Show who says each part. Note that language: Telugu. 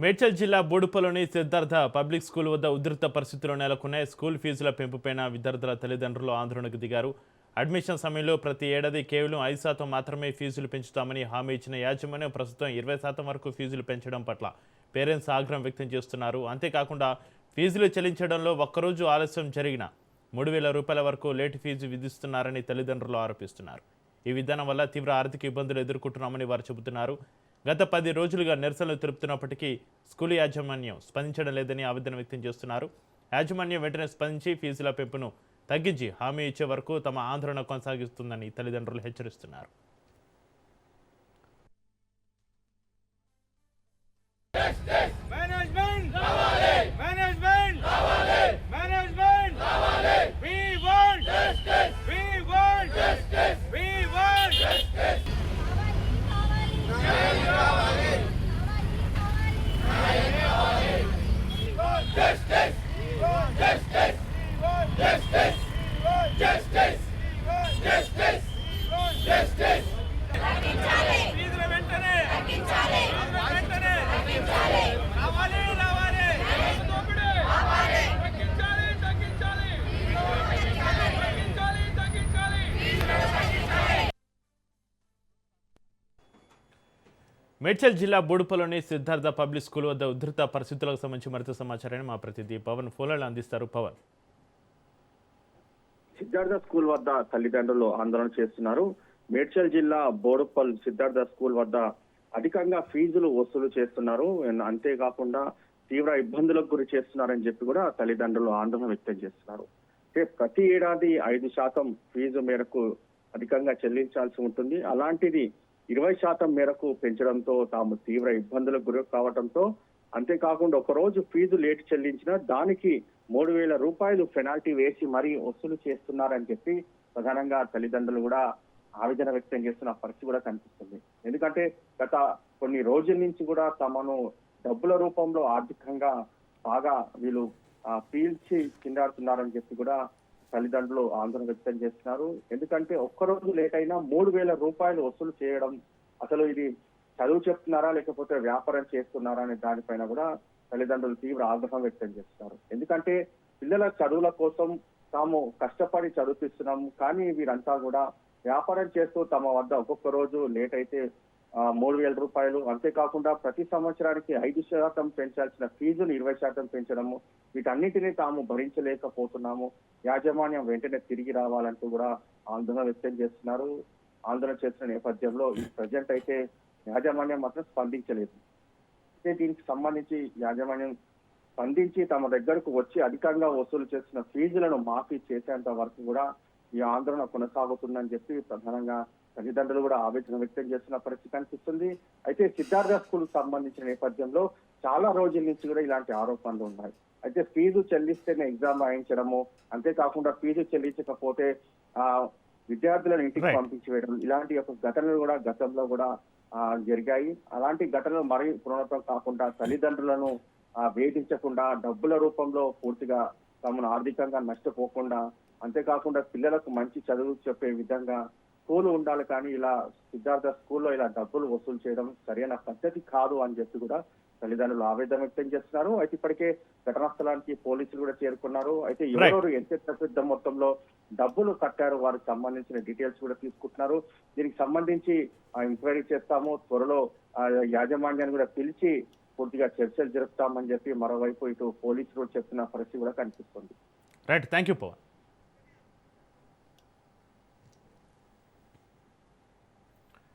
Speaker 1: మేడ్చల్ జిల్లా బోడుపల్లిలోని సిద్ధార్థ పబ్లిక్ స్కూల్ వద్ద ఉధృత పరిస్థితులు నెలకొన్నాయి. స్కూల్ ఫీజుల పెంపుపైన విద్యార్థుల తల్లిదండ్రులు ఆందోళనకు దిగారు. అడ్మిషన్ సమయంలో ప్రతి ఏడాది కేవలం 5% మాత్రమే ఫీజులు పెంచుతామని హామీ ఇచ్చిన యాజమాన్యం ప్రస్తుతం 20% వరకు ఫీజులు పెంచడం పట్ల పేరెంట్స్ ఆగ్రహం వ్యక్తం చేస్తున్నారు. అంతేకాకుండా ఫీజులు చెల్లించడంలో ఒక్కరోజు ఆలస్యం జరిగిన 3,000 రూపాయల వరకు లేటు ఫీజు విధిస్తున్నారని తల్లిదండ్రులు ఆరోపిస్తున్నారు. ఈ విధానం వల్ల తీవ్ర ఆర్థిక ఇబ్బందులు ఎదుర్కొంటున్నామని వారు చెబుతున్నారు. గత 10 రోజులుగా నిరసనలు తెలుపుతున్నప్పటికీ స్కూల్ యాజమాన్యం స్పందించడం లేదని ఆవేదన వ్యక్తం చేస్తున్నారు. యాజమాన్యం వెంటనే స్పందించి ఫీజుల పెంపును తగ్గించి హామీ ఇచ్చే వరకు తమ ఆందోళన కొనసాగిస్తుందని తల్లిదండ్రులు హెచ్చరిస్తున్నారు. మేడ్చల్ జిల్లా బోడుపల్లిలోని సిద్ధార్థ పబ్లిక్ స్కూల్ వద్ద ఉధృత పరిస్థితులకు సంబంధించి మరింత సమాచారాన్ని మా ప్రతినిధి పవన్ ఫోన్లలో అందిస్తారు. పవన్,
Speaker 2: సిద్ధార్థ స్కూల్ వద్ద తల్లిదండ్రులు ఆందోళన చేస్తున్నారు. మేడ్చల్ జిల్లా బోడుపల్ సిద్ధార్థ స్కూల్ వద్ద అధికంగా ఫీజులు వసూలు చేస్తున్నారు. అంతేకాకుండా తీవ్ర ఇబ్బందులకు గురి చేస్తున్నారని చెప్పి కూడా తల్లిదండ్రులు ఆందోళన వ్యక్తం చేస్తున్నారు. ప్రతి ఏడాది 5% ఫీజు మేరకు అధికంగా చెల్లించాల్సి ఉంటుంది. అలాంటిది 20% మేరకు పెంచడంతో తాము తీవ్ర ఇబ్బందులకు గురి కావడంతో, అంతేకాకుండా ఒకరోజు ఫీజు లేట్ చెల్లించినా దానికి 3,000 రూపాయలు పెనాల్టీ వేసి మరీ వసూలు చేస్తున్నారని చెప్పి ప్రధానంగా తల్లిదండ్రులు కూడా ఆవేదన వ్యక్తం చేస్తున్న పరిస్థితి కూడా కనిపిస్తుంది. ఎందుకంటే గత కొన్ని రోజుల నుంచి కూడా తమను డబ్బుల రూపంలో ఆర్థికంగా బాగా వీళ్ళు పీల్చి కిందాడుతున్నారని చెప్పి కూడా తల్లిదండ్రులు ఆందోళన వ్యక్తం చేస్తున్నారు. ఎందుకంటే ఒక్కరోజు లేట్ అయినా 3,000 రూపాయలు వసూలు చేయడం, అసలు ఇది చదువు చెప్తున్నారా లేకపోతే వ్యాపారం చేస్తున్నారా అనే దానిపైన కూడా తల్లిదండ్రులు తీవ్ర ఆగ్రహం వ్యక్తం చేస్తున్నారు. ఎందుకంటే పిల్లల చదువుల కోసం తాము కష్టపడి చదివిస్తున్నాము, కానీ వీరంతా కూడా వ్యాపారం చేస్తూ తమ వద్ద ఒక్కొక్క రోజు లేట్ అయితే 3,000 రూపాయలు, అంతేకాకుండా ప్రతి సంవత్సరానికి 5% పెంచాల్సిన ఫీజును 20% పెంచడము, వీటన్నిటినీ తాము భరించలేకపోతున్నాము. యాజమాన్యం వెంటనే తిరిగి రావాలంటూ కూడా ఆందోళన వ్యక్తం చేస్తున్నారు. ఆందోళన చేస్తున్న నేపథ్యంలో ఈ ప్రజెంట్ అయితే యాజమాన్యం మాత్రం స్పందించలేదు. అయితే దీనికి సంబంధించి యాజమాన్యం స్పందించి తమ దగ్గరకు వచ్చి అధికంగా వసూలు చేస్తున్న ఫీజులను మాఫీ చేసేంత వరకు కూడా ఈ ఆందోళన కొనసాగుతుందని చెప్పి ప్రధానంగా తల్లిదండ్రులు కూడా ఆవేదన వ్యక్తం చేస్తున్న పరిస్థితి కనిపిస్తుంది. అయితే సిద్ధార్థ స్కూల్ సంబంధించిన నేపథ్యంలో చాలా రోజుల నుంచి కూడా ఇలాంటి ఆరోపణలు ఉన్నాయి. అయితే ఫీజు చెల్లిస్తేనే ఎగ్జామ్ రాయించడము, అంతేకాకుండా ఫీజు చెల్లించకపోతే విద్యార్థులను ఇంటికి పంపించి వేయడం, ఇలాంటి యొక్క ఘటనలు కూడా గతంలో కూడా జరిగాయి. అలాంటి ఘటనలు మరీ పునరావృతం కాకుండా తల్లిదండ్రులను వేధించకుండా డబ్బుల రూపంలో పూర్తిగా తమను ఆర్థికంగా నష్టపోకుండా, అంతేకాకుండా పిల్లలకు మంచి చదువు చెప్పే విధంగా స్కూల్ ఉండాలి, కానీ ఇలా సిద్ధార్థ స్కూల్లో ఇలా డబ్బులు వసూలు చేయడం సరైన పద్ధతి కాదు అని చెప్పి కూడా తల్లిదండ్రులు ఆవేదన వ్యక్తం చేస్తున్నారు. అయితే ఇప్పటికే ఘటనా స్థలానికి పోలీసులు కూడా చేరుకున్నారు. అయితే ఎవరెవరు ఎంత పెద్ద మొత్తంలో డబ్బులు కట్టారు వారికి సంబంధించిన డీటెయిల్స్ కూడా తీసుకుంటున్నారు. దీనికి సంబంధించి ఎంక్వైరీ చేస్తాము, త్వరలో యాజమాన్యాన్ని కూడా పిలిచి పూర్తిగా చర్చలు జరుపుతామని చెప్పి మరోవైపు ఇటు పోలీసులు చెప్తున్న పరిస్థితి కూడా కనిపిస్తుంది.
Speaker 1: Right, thank you Pawan.